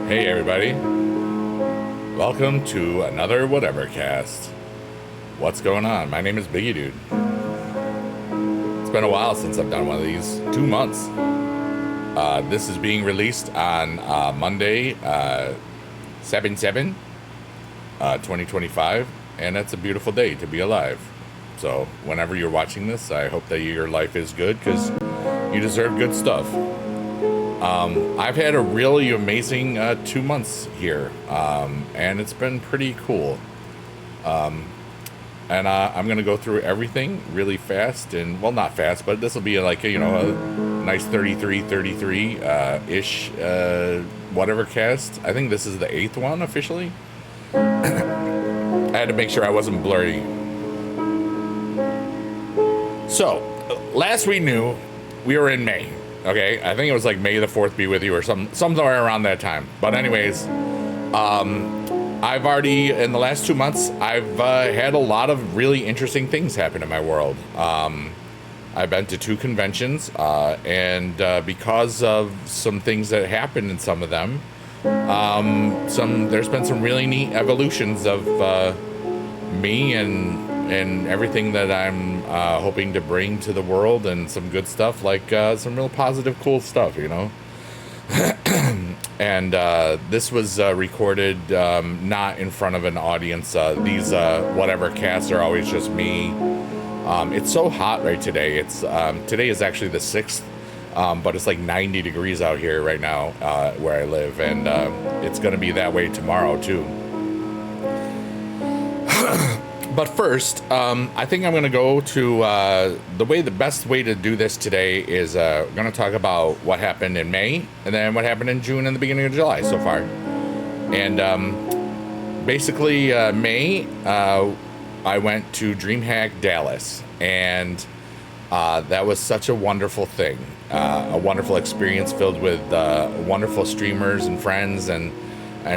Hey everybody, welcome to another WhateverCast. What's going on? My name is bigedude. It's been a while since I've done one of these, 2 months. This is being released on Monday, 7/7/2025, and it's a beautiful day to be alive. So whenever you're watching this, I hope that your life is good, because you deserve good stuff. I've had a really amazing 2 months here, and it's been pretty cool. And I'm going to go through everything really fast, and, well, not fast, but this will be like, a nice 33-ish WhateverCast. I think this is the 8th one officially. I had to make sure I wasn't blurry. So, last we knew, we were in May. Okay, I think it was like May the 4th be with you, or somewhere around that time. But anyways, I've already, in the last 2 months, I've had a lot of really interesting things happen in my world. I've been to 2 conventions, and because of some things that happened in some of them, there's been some really neat evolutions of me and everything that I'm hoping to bring to the world, and some good stuff, like some real positive, cool stuff, And this was recorded not in front of an audience. These WhateverCasts are always just me. It's so hot right today. Today is actually the 6th, but it's like 90 degrees out here right now where I live, and it's going to be that way tomorrow too. But first, I think I'm going to go to the best way to do this today is we're going to talk about what happened in May, and then what happened in June and the beginning of July so far. And basically, May, I went to DreamHack Dallas, and that was such a wonderful thing, a wonderful experience filled with wonderful streamers and friends, and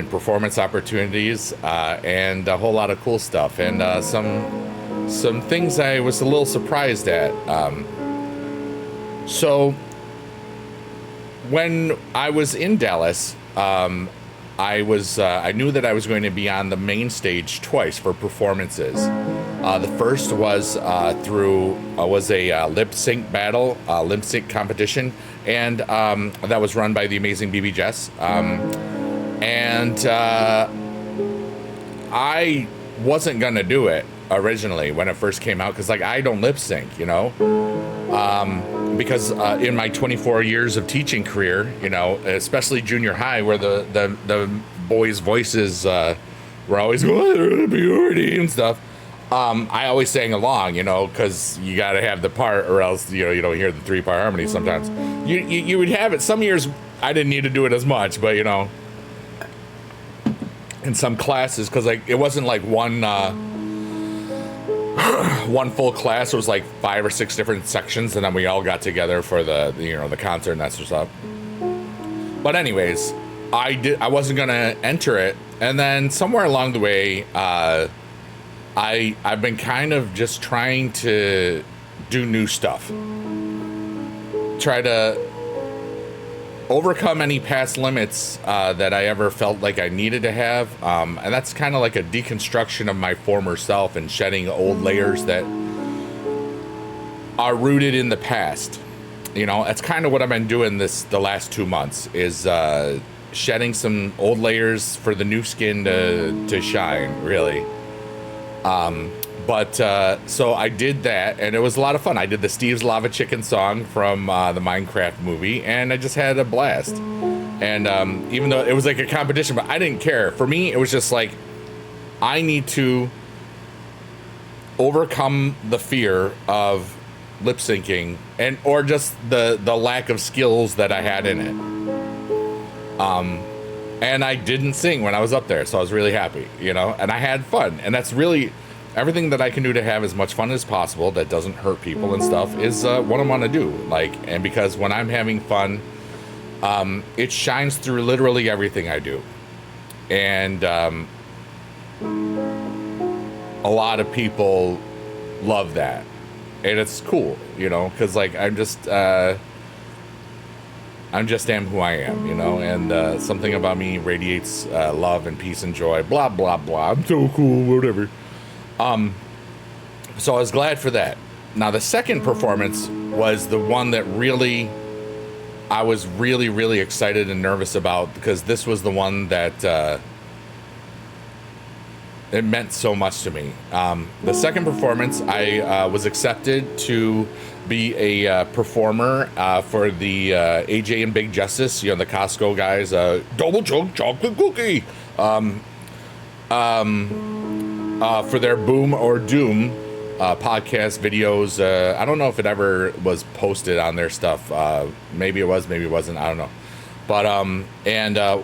performance opportunities, and a whole lot of cool stuff, and some things I was a little surprised at. So when I was in Dallas, I knew that I was going to be on the main stage twice for performances. The first was a lip sync battle, lip sync competition, and that was run by the amazing BB Jess. And I wasn't gonna do it originally when it first came out, because like I don't lip sync, because in my 24 years of teaching career, especially junior high, where the boys' voices were always purity and stuff, I always sang along, because you got to have the part, or else you don't hear the 3-part harmony. sometimes you would have it. Some years I didn't need to do it as much, but in some classes, because like it wasn't like one full class. It was like 5 or 6 different sections, and then we all got together for the concert and that sort of stuff. But anyways, I wasn't gonna enter it, and then somewhere along the way, I've been kind of just trying to do new stuff, try to overcome any past limits that I ever felt like I needed to have, and that's kind of like a deconstruction of my former self, and shedding old layers that are rooted in the past. That's kind of what I've been doing the last 2 months, is shedding some old layers for the new skin to shine, really. So I did that, and it was a lot of fun. I did the Steve's Lava Chicken song from the Minecraft movie, and I just had a blast. And even though it was like a competition, but I didn't care. For me, it was just like, I need to overcome the fear of lip syncing, or just the lack of skills that I had in it. And I didn't sing when I was up there, so I was really happy, and I had fun. And that's really everything that I can do to have as much fun as possible that doesn't hurt people and stuff is what I want to do. And because when I'm having fun, it shines through literally everything I do. And a lot of people love that. And it's cool, because like I'm just I'm just am who I am, you know, and something about me radiates love and peace and joy, blah, blah, blah. I'm so cool, whatever. So I was glad for that. Now, the second performance was the one that really, I was really, really excited and nervous about, because this was the one that it meant so much to me. The second performance, I was accepted to be a performer for the AJ and Big Justice, you know, the Costco guys, double chunk chocolate cookie, for their Boom or Doom podcast videos. I don't know if it ever was posted on their stuff. Maybe it was, maybe it wasn't, I don't know. But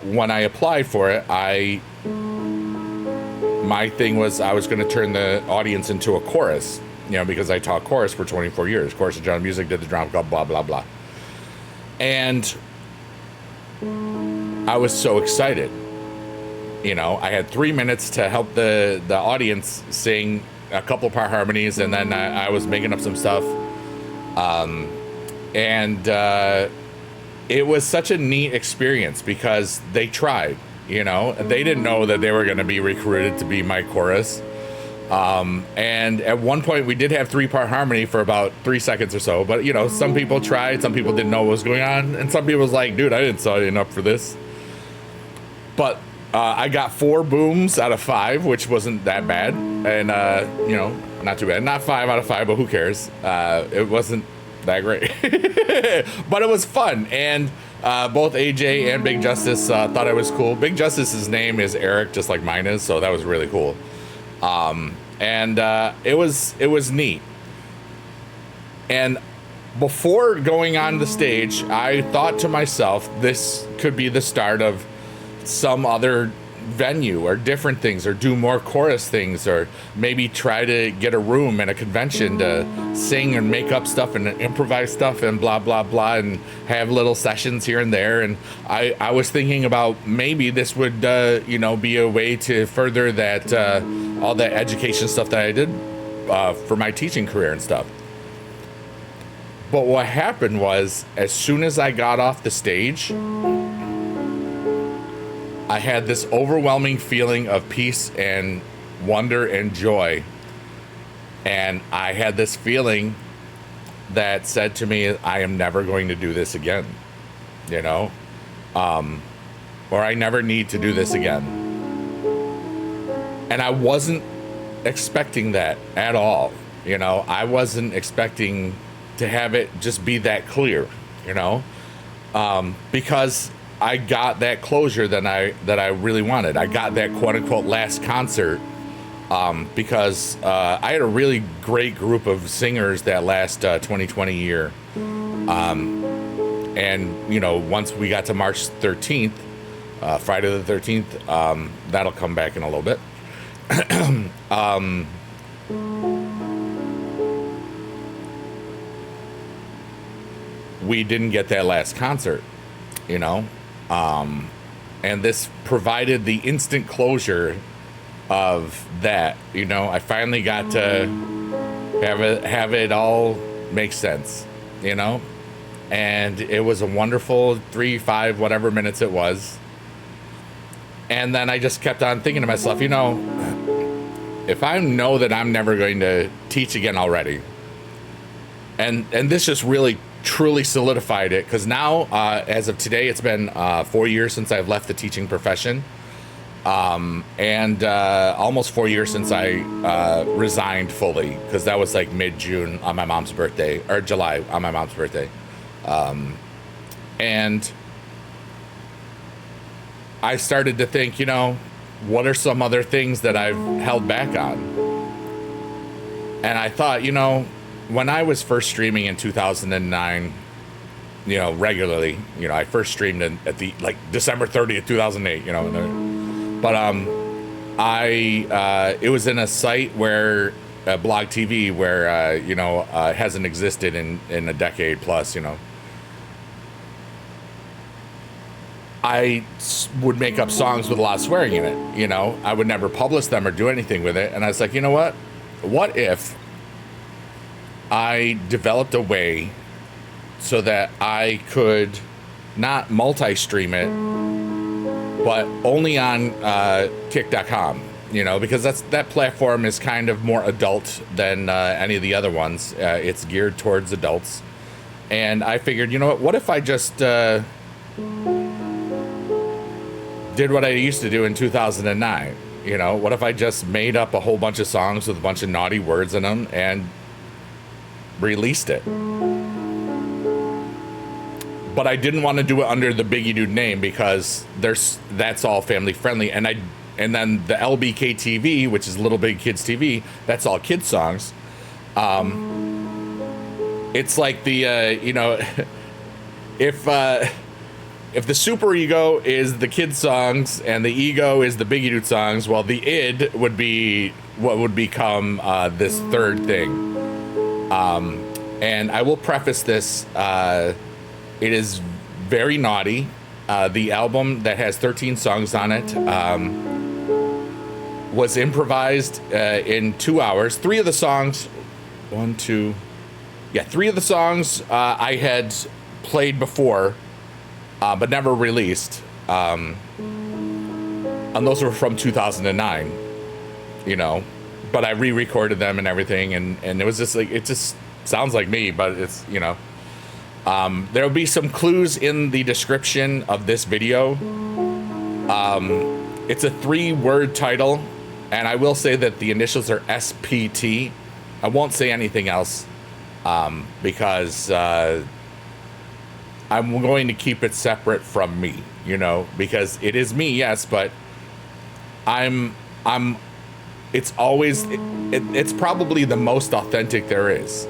when I applied for it, my thing was I was going to turn the audience into a chorus, you know, because I taught chorus for 24 years. Chorus of John Music, did the drama club, blah, blah, blah. And I was so excited. You know, I had 3 minutes to help the audience sing a couple part harmonies, and then I was making up some stuff. It was such a neat experience because they tried, you know, they didn't know that they were going to be recruited to be my chorus. And at one point we did have 3-part harmony for about 3 seconds or so, but you know, some people tried, some people didn't know what was going on, and some people was like, dude, I didn't sign up for this. But I got 4 booms out of 5, which wasn't that bad, and you know, not too bad. Not 5 out of 5, but who cares? It wasn't that great, but it was fun. And both AJ and Big Justice thought I was cool. Big Justice's name is Eric, just like mine is, so that was really cool. It was neat. And before going on the stage, I thought to myself, this could be the start of some other venue or different things, or do more chorus things, or maybe try to get a room at a convention to sing and make up stuff and improvise stuff and blah, blah, blah, and have little sessions here and there. And I was thinking about maybe this would, you know, be a way to further that, all that education stuff that I did for my teaching career and stuff. But what happened was, as soon as I got off the stage, I had this overwhelming feeling of peace and wonder and joy. And I had this feeling that said to me, I am never going to do this again, you know, or I never need to do this again. And I wasn't expecting that at all. You know, I wasn't expecting to have it just be that clear, you know, because I got that closure that I really wanted. I got that quote unquote last concert because I had a really great group of singers that last 2020 year. And, you know, once we got to March 13th, Friday the 13th, that'll come back in a little bit. We didn't get that last concert, you know. And this provided the instant closure of that, you know. I finally got to have it all make sense, you know. And it was a wonderful 3, 5, whatever minutes it was. And then I just kept on thinking to myself, you know, if I know that I'm never going to teach again already, and this just really truly solidified it, because now as of today, it's been 4 years since I've left the teaching profession, and almost 4 years since I resigned fully, because that was like mid-June on my mom's birthday, or July on my mom's birthday. And I started to think, you know, what are some other things that I've held back on? And I thought, you know, when I was first streaming in 2009, you know, regularly, you know, I first streamed at the, like, December 30th, 2008, you know, but it was in a site where, Blog TV, where, you know, hasn't existed in a decade plus, you know. I would make up songs with a lot of swearing in it, you know. I would never publish them or do anything with it. And I was like, you know what? What if I developed a way so that I could not multi-stream it, but only on kick.com, you know, because that platform is kind of more adult than any of the other ones. It's geared towards adults. And I figured, you know what if I just did what I used to do in 2009? You know, what if I just made up a whole bunch of songs with a bunch of naughty words in them and released it? But I didn't want to do it under the bigedude name because that's all family friendly. And then the LBK TV, which is Little Big Kids TV, that's all kids songs. It's like the you know, if the super ego is the kids songs and the ego is the bigedude songs, well, the id would be what would become this third thing. And I will preface this. It is very naughty. The album that has 13 songs on it was improvised in 2 hours. Three of the songs I had played before, but never released. And those were from 2009, you know, but I re-recorded them and everything. And it was just like, it just sounds like me, but it's, you know, there'll be some clues in the description of this video. It's a 3-word title, and I will say that the initials are SPT. I won't say anything else, because I'm going to keep it separate from me, you know, because it is me, yes, but it's always, it's probably the most authentic there is.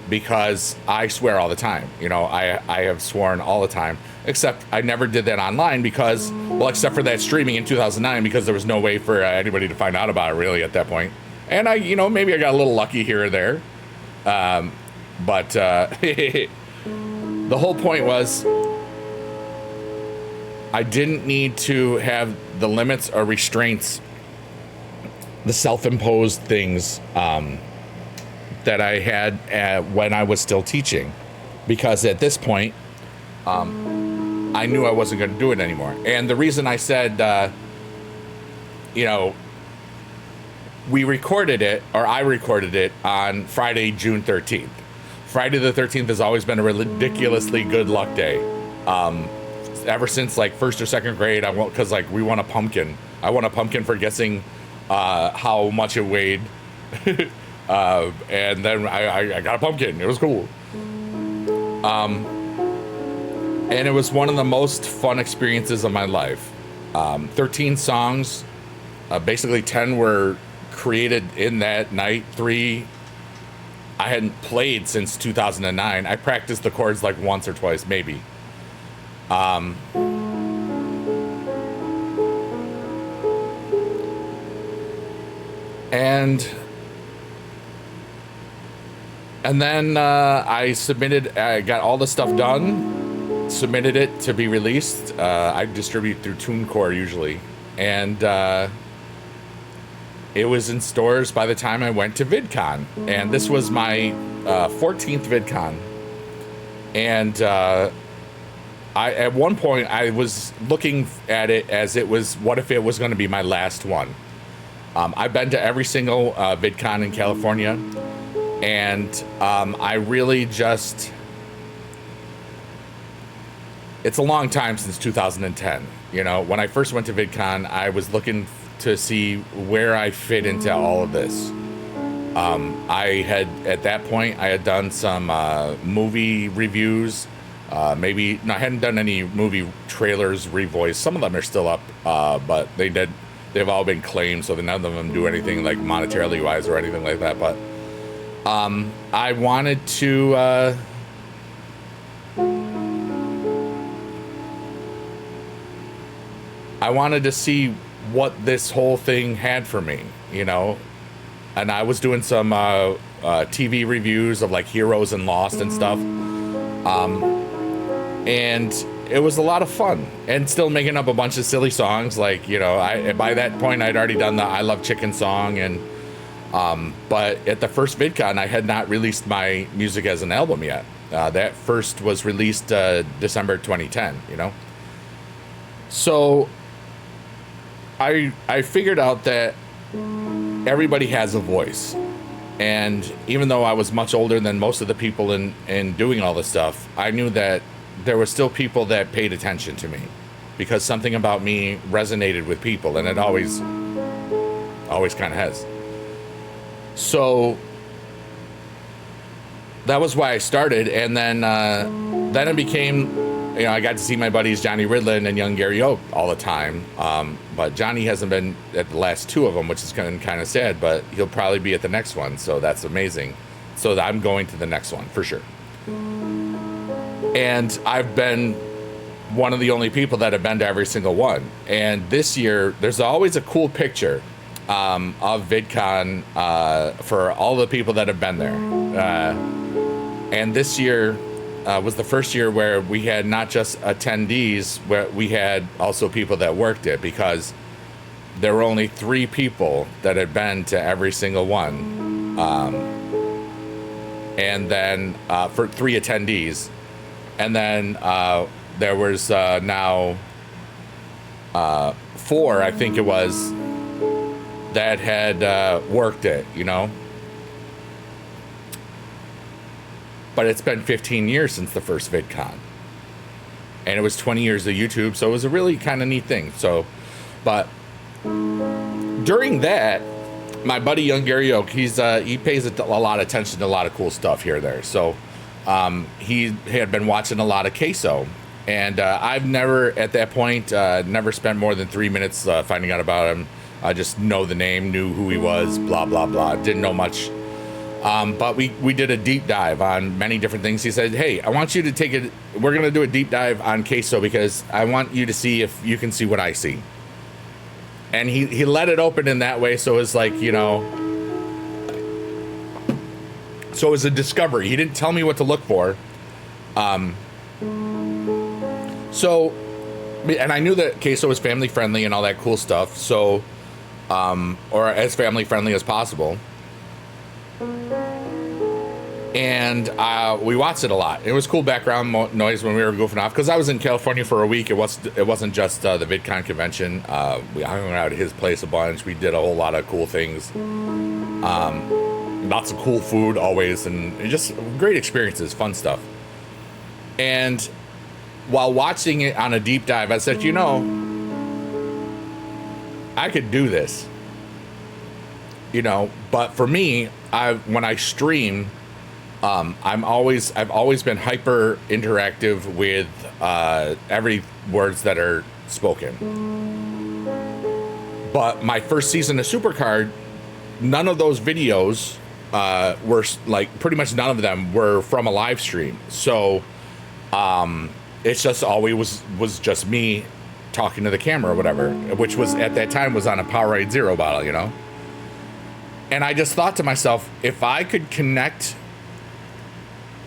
Because I swear all the time, you know, I have sworn all the time, except I never did that online because, well, except for that streaming in 2009, because there was no way for anybody to find out about it really at that point. And you know, maybe I got a little lucky here or there. But the whole point was I didn't need to have the limits or restraints, the self-imposed things, that I had when I was still teaching, because at this point, I knew I wasn't going to do it anymore. And the reason I said, you know, I recorded it on Friday, June 13th. Friday the 13th has always been a ridiculously good luck day. Ever since like first or second grade, because like we won a pumpkin. I won a pumpkin for guessing how much it weighed. And then I got a pumpkin. It was cool. And it was one of the most fun experiences of my life. 13 songs, basically 10 were created in that night. 3 I hadn't played since 2009. I practiced the chords like once or twice, maybe. And then I got all the stuff done, submitted it to be released. I distribute through TuneCore usually. And it was in stores by the time I went to VidCon. And this was my 14th VidCon. And at one point I was looking at it as it was, what if it was going to be my last one? I've been to every single VidCon in California. And I really just, it's a long time since 2010. You know, when I first went to VidCon, I was looking to see where I fit into all of this. I had, at that point, I had done some movie reviews. I hadn't done any movie trailers revoiced. Some of them are still up, but they've all been claimed, so none of them do anything like monetarily wise or anything like that. But I wanted to see what this whole thing had for me, you know, and I was doing some TV reviews of like Heroes and Lost and stuff, and it was a lot of fun, and still making up a bunch of silly songs, like, you know, by that point I'd already done the I Love Chicken song, and but at the first VidCon I had not released my music as an album yet. That first was released December 2010, you know? So I figured out that everybody has a voice. And even though I was much older than most of the people in doing all this stuff, I knew that there were still people that paid attention to me because something about me resonated with people, and it always kind of has. So that was why I started, and then it became, you know, I got to see my buddies Johnny Ridlin and young Gary Oak all the time, but Johnny hasn't been at the last two of them, which is kind of sad, but he'll probably be at the next one, so that's amazing. So I'm going to the next one for sure. And I've been one of the only people that have been to every single one. And this year, there's always a cool picture of VidCon for all the people that have been there. And this year was the first year where we had not just attendees, where we had also people that worked it, because there were only 3 people that had been to every single one. And then for 3 attendees. And then there was now 4, I think it was, that had worked it, you know? But it's been 15 years since the first VidCon. And it was 20 years of YouTube, so it was a really kind of neat thing. So, but during that, my buddy Young Gary Oak, he pays a lot of attention to a lot of cool stuff here and there. So he had been watching a lot of Queso, and I've never, at that point, never spent more than 3 minutes finding out about him. I just know the name, knew who he was, blah, blah, blah. Didn't know much. But we did a deep dive on many different things. He said, hey, I want you to take it. We're going to do a deep dive on Queso because I want you to see if you can see what I see. And he let it open in that way. So it's like, you know, so it was a discovery. He didn't tell me what to look for. So, and I knew that Queso was family friendly and all that cool stuff. So, or as family friendly as possible. And we watched it a lot. It was cool background noise when we were goofing off, because I was in California for a week. It wasn't just the VidCon convention. We hung out at his place a bunch. We did a whole lot of cool things. Lots of cool food always, and just great experiences, fun stuff. And while watching it on a deep dive, I said, you know, I could do this. You know, but for me, when I stream, I've always been hyper interactive with every words that are spoken. But my first season of Supercard, none of those videos were, like, pretty much none of them were from a live stream. So it's just always was just me talking to the camera or whatever, which was at that time was on a Powerade Zero bottle, you know. And I just thought to myself, if I could connect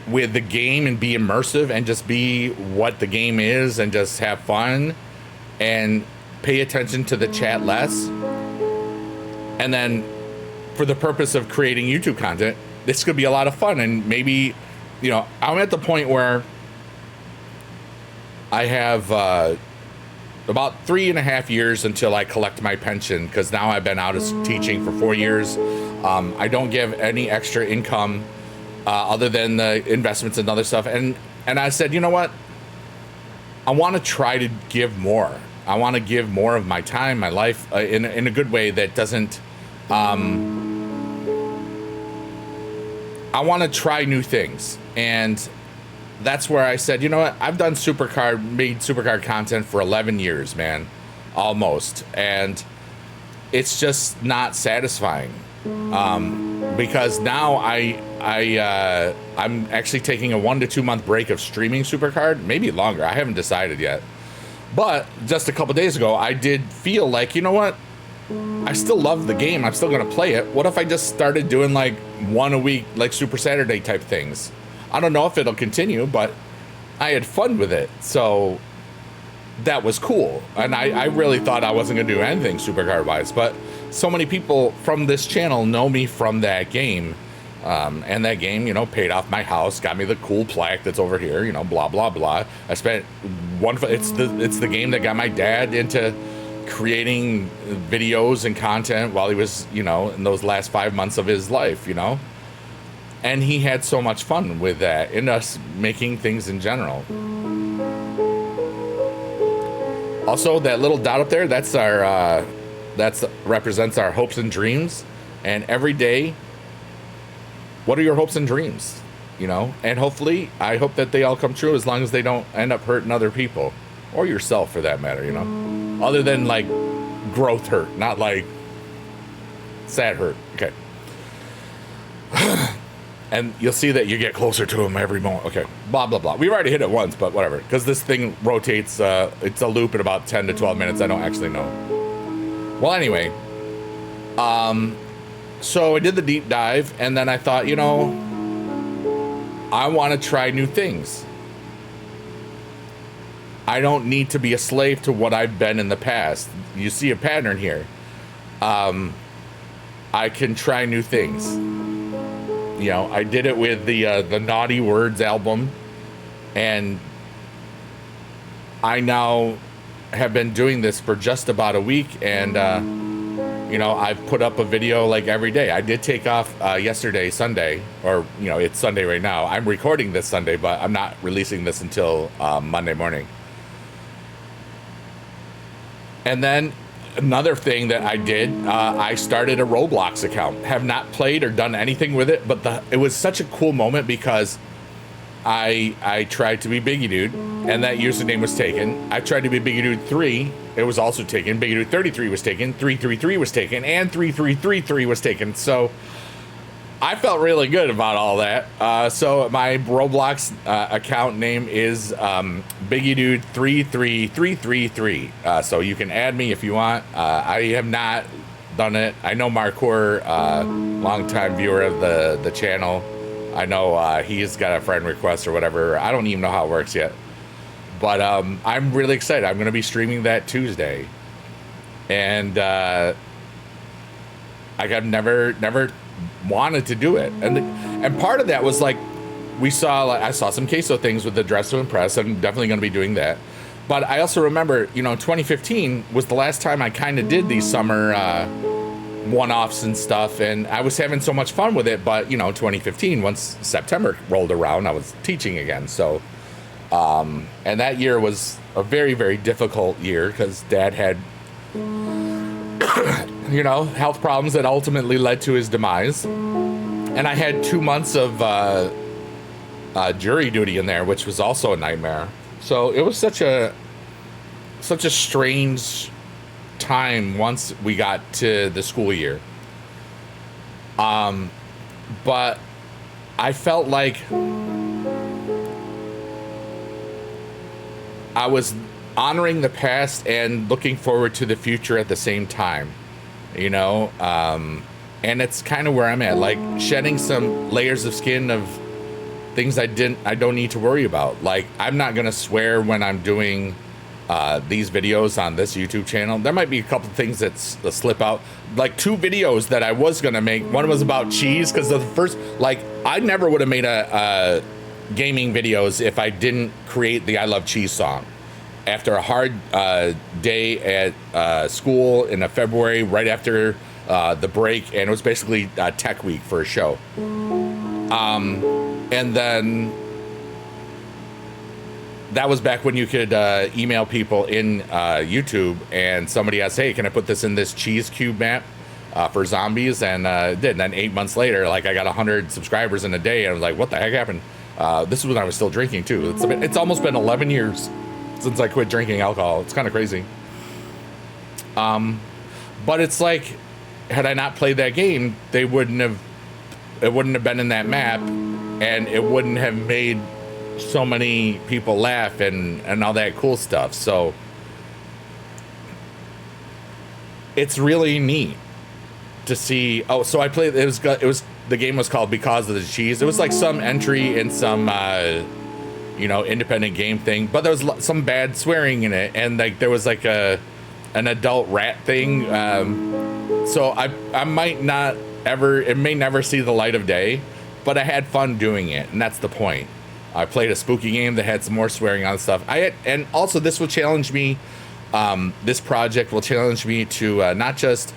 with the game and be immersive and just be what the game is and just have fun and pay attention to the chat less, and then for the purpose of creating YouTube content, this could be a lot of fun. And maybe, you know, I'm at the point where I have about 3.5 years until I collect my pension, because now I've been out of teaching for 4 years. I don't give any extra income other than the investments and other stuff. And I said, you know what? I want to try to give more. I want to give more of my time, my life, in a good way that doesn't. I want to try new things, and that's where I said, you know what? I've done made Supercard content for 11 years, man, almost, and it's just not satisfying. Because now I'm actually taking a 1 to 2 month break of streaming Supercard, maybe longer. I haven't decided yet. But just a couple days ago, I did feel like, you know what? I still love the game. I'm still going to play it. What if I just started doing like 1 a week, like Super Saturday type things? I don't know if it'll continue, but I had fun with it. So that was cool. And I really thought I wasn't going to do anything Supercard wise, but so many people from this channel know me from that game. And that game, you know, paid off my house, got me the cool plaque that's over here, you know, blah, blah, blah. I spent it's the game that got my dad into creating videos and content while he was, you know, in those last 5 months of his life, you know. And he had so much fun with that and us making things in general. Also, that little dot up there, that's our, represents our hopes and dreams. And every day, what are your hopes and dreams? You know, and hopefully, I hope that they all come true as long as they don't end up hurting other people or yourself for that matter, you know, other than like growth hurt, not like sad hurt. Okay. And you'll see that you get closer to him every moment. Okay, blah, blah, blah. We've already hit it once, but whatever. Because this thing rotates, it's a loop in about 10 to 12 minutes. I don't actually know. Well, anyway. So I did the deep dive, and then I thought, you know, I want to try new things. I don't need to be a slave to what I've been in the past. You see a pattern here. I can try new things. You know, I did it with the Naughty Words album, and I now have been doing this for just about a week, and you know, I've put up a video like every day. I did take off yesterday, Sunday, or you know, it's Sunday right now. I'm recording this Sunday, but I'm not releasing this until Monday morning. And then another thing that I did, I started a Roblox account. Have not played or done anything with it, but it was such a cool moment because I tried to be bigedude, and that username was taken. I tried to be bigedude 3, it was also taken. Bigedude 33 was taken, 333 was taken, and 3333 was taken. So I felt really good about all that. So my Roblox account name is bigedude 33333. So you can add me if you want. I have not done it. I know Marcour, longtime viewer of the channel. I know he's got a friend request or whatever. I don't even know how it works yet. But I'm really excited. I'm going to be streaming that Tuesday. And I've never wanted to do it. And part of that was like, I saw some queso things with the Dress to Impress. I'm definitely going to be doing that. But I also remember, you know, 2015 was the last time I kind of did these summer one-offs and stuff, and I was having so much fun with it. But you know, 2015, once September rolled around, I was teaching again. So and that year was a very, very difficult year because Dad had you know, health problems that ultimately led to his demise, and I had 2 months of jury duty in there, which was also a nightmare. So it was such a strange time once we got to the school year. But I felt like I was honoring the past and looking forward to the future at the same time, you know. And it's kind of where I'm at, like shedding some layers of skin of things I don't need to worry about. Like, I'm not gonna swear when I'm doing these videos on this YouTube channel. There might be a couple things that slip out. Like 2 videos that I was gonna make. One was about cheese, because the first, like, I never would have made a gaming videos if I didn't create the I Love Cheese song. After a hard day at school in February, right after the break, and it was basically tech week for a show. And then that was back when you could email people in YouTube, and somebody asked, hey, can I put this in this cheese cube map for zombies? And it did. And then 8 months later, like, I got 100 subscribers in a day, and I was like, what the heck happened? This is when I was still drinking too. It's almost been 11 years since I quit drinking alcohol. It's kind of crazy. But it's like, had I not played that game, it wouldn't have been in that map, and it wouldn't have made so many people laugh and all that cool stuff. So it's really neat to see. Oh, so I played, it was the game was called Because of the Cheese. It was like some entry in some you know, independent game thing, but there was some bad swearing in it, and like there was like an adult rat thing. So I might not it may never see the light of day, but I had fun doing it, and that's the point. I played a spooky game that had some more swearing on stuff. And also this will challenge me. This project will challenge me to not just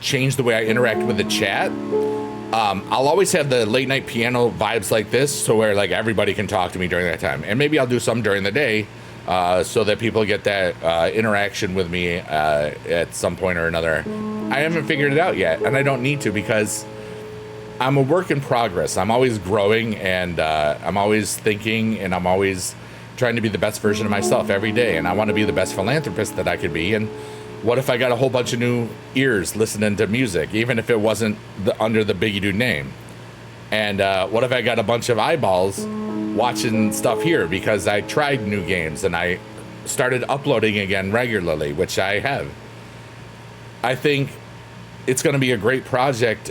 change the way I interact with the chat. I'll always have the late night piano vibes like this, so where like everybody can talk to me during that time, and maybe I'll do some during the day, so that people get that interaction with me at some point or another. I haven't figured it out yet, and I don't need to, because I'm a work in progress. I'm always growing, and I'm always thinking, and I'm always trying to be the best version of myself every day, and I want to be the best philanthropist that I could be. And what if I got a whole bunch of new ears listening to music, even if it wasn't under the bigedude name? And what if I got a bunch of eyeballs watching stuff here because I tried new games and I started uploading again regularly, which I have. I think it's going to be a great project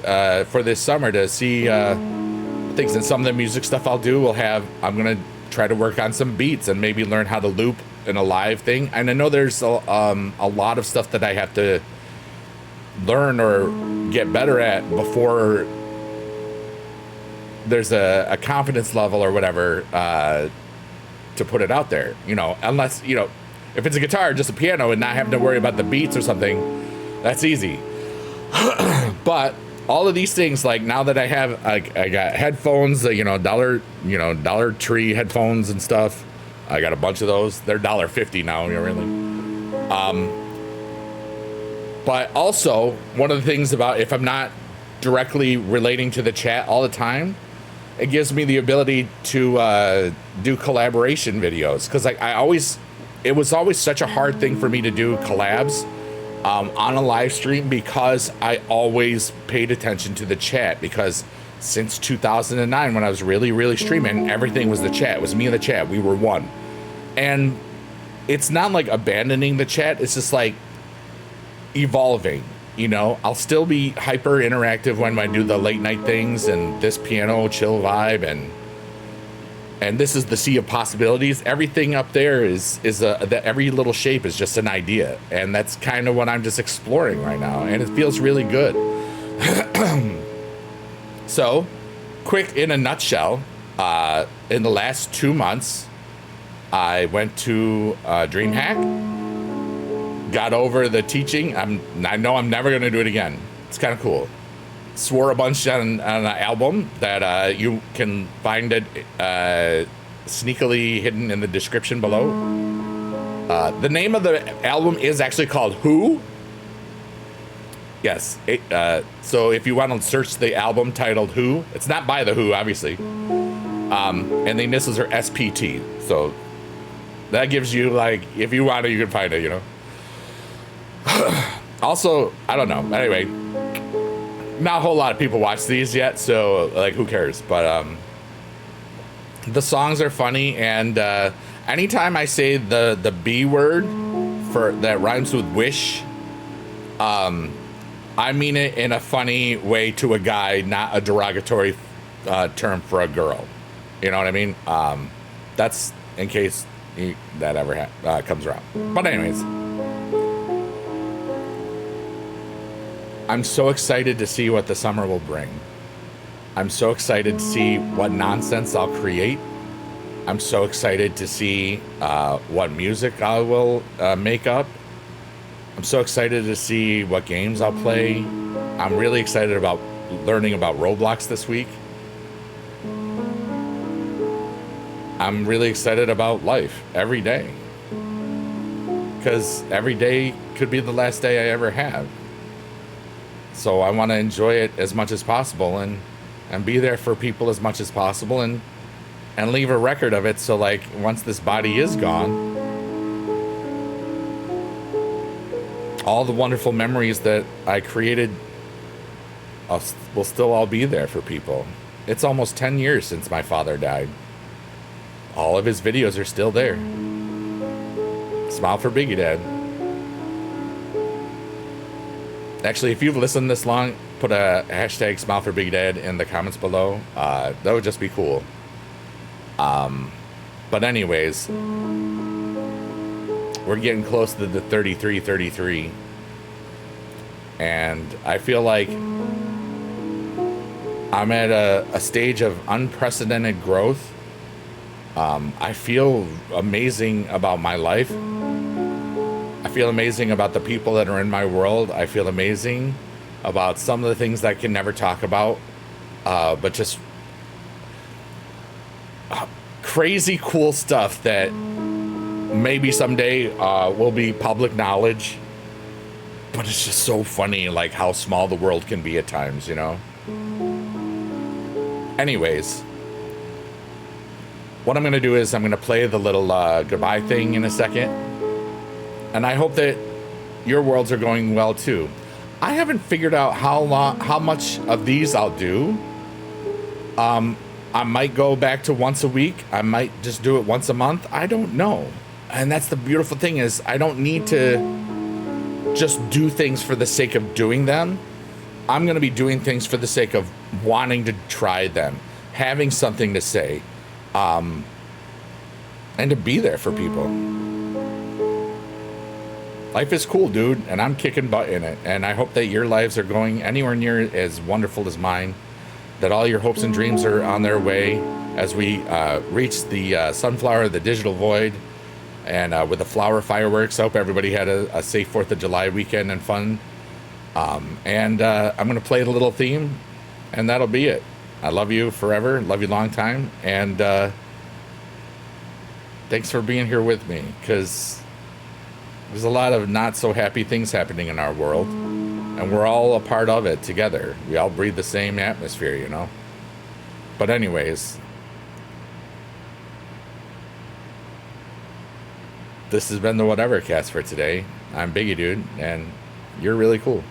for this summer to see things. And some of the music stuff I'll do I'm going to try to work on some beats and maybe learn how to loop in a live thing. And I know there's a lot of stuff that I have to learn or get better at before there's a confidence level or whatever to put it out there, you know, unless, you know, if it's a guitar, just a piano and not having to worry about the beats or something, that's easy. But all of these things, like now that I have, I got headphones, Dollar Tree headphones and stuff. I got a bunch of those. They're $1.50 now, really. But also, one of the things about if I'm not directly relating to the chat all the time, it gives me the ability to do collaboration videos. Because it was always such a hard thing for me to do collabs on a live stream, because I always paid attention to the chat. Because since 2009, when I was really, really streaming, everything was the chat. It was me and the chat. We were one. And it's not like abandoning the chat. It's just like evolving, you know. I'll still be hyper interactive when I do the late night things and this piano chill vibe, and this is the sea of possibilities. Everything up there is that every little shape is just an idea, and that's kind of what I'm just exploring right now, and it feels really good. So, quick in a nutshell, in the last 2 months, I went to DreamHack. Got over the teaching. I know I'm never gonna do it again. It's kind of cool. Swore a bunch on an album that you can find it sneakily hidden in the description below. The name of the album is actually called Who. Yes. So if you want to search the album titled Who, it's not by the Who, obviously. And the initials are SPT. So that gives you, like, if you want it, you can find it, you know. Also, I don't know. Anyway, not a whole lot of people watch these yet, so like, who cares? But the songs are funny, and anytime I say the B word that rhymes with wish, I mean it in a funny way to a guy, not a derogatory term for a girl. You know what I mean? That's in case that ever comes around. But anyways. I'm so excited to see what the summer will bring. I'm so excited to see what nonsense I'll create. I'm so excited to see what music I will make up. I'm so excited to see what games I'll play. I'm really excited about learning about Roblox this week. I'm really excited about life every day, because every day could be the last day I ever have. So I want to enjoy it as much as possible, and be there for people as much as possible, and leave a record of it. So like, once this body is gone, all the wonderful memories that I created will still all be there for people. It's almost 10 years since my father died. All of his videos are still there. Smile for Biggie Dad. Actually, if you've listened this long, put a hashtag Smile for Big Dad in the comments below. That would just be cool. But anyways, we're getting close to the 33. And I feel like I'm at a stage of unprecedented growth. I feel amazing about my life. I feel amazing about the people that are in my world. I feel amazing about some of the things that I can never talk about, but just crazy cool stuff that maybe someday will be public knowledge. But it's just so funny, like how small the world can be at times, you know? Anyways, what I'm going to do is I'm going to play the little goodbye thing in a second. And I hope that your worlds are going well too. I haven't figured out how much of these I'll do. I might go back to once a week. I might just do it once a month. I don't know. And that's the beautiful thing is I don't need to just do things for the sake of doing them. I'm going to be doing things for the sake of wanting to try them, having something to say, and to be there for people. Life is cool, dude, and I'm kicking butt in it. And I hope that your lives are going anywhere near as wonderful as mine, that all your hopes and dreams are on their way as we reach the sunflower, the digital void. And with the flower fireworks, I hope everybody had a safe 4th of July weekend and fun. I'm going to play the little theme, and that'll be it. I love you forever. Love you long time. And thanks for being here with me, because there's a lot of not so happy things happening in our world, and we're all a part of it together. We all breathe the same atmosphere, you know? But anyways, this has been the WhateverCast for today. I'm bigedude, and you're really cool.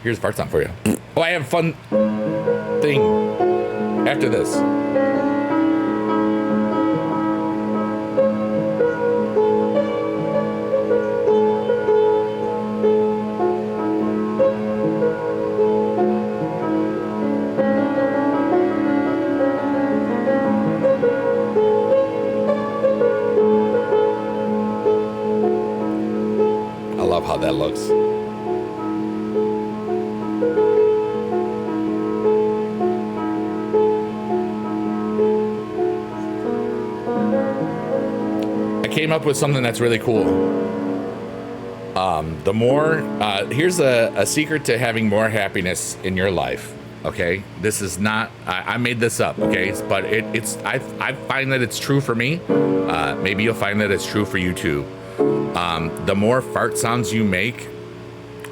Here's part time for you. Oh, I have a fun thing after this. I love how that looks. Came up with something that's really cool. The more here's a secret to having more happiness in your life. Okay, this is not I made this up. Okay, but it's I find that it's true for me. Maybe you'll find that it's true for you too. The more fart sounds you make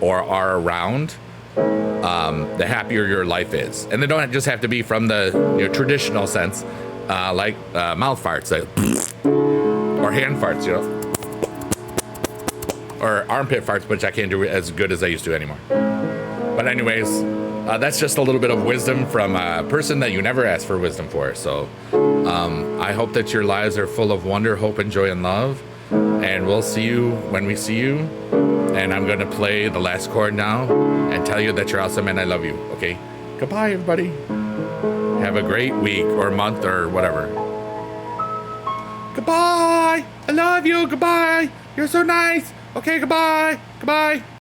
or are around, the happier your life is. And they don't just have to be from the traditional sense, like mouth farts, like or hand farts, you know, or armpit farts, which I can't do as good as I used to anymore. But anyways, that's just a little bit of wisdom from a person that you never asked for wisdom for. So I hope that your lives are full of wonder, hope, and joy and love. And we'll see you when we see you. And I'm going to play the last chord now and tell you that you're awesome and I love you. Okay? Goodbye, everybody. Have a great week or month or whatever. Goodbye. I love you. Goodbye. You're so nice. Okay, goodbye. Goodbye.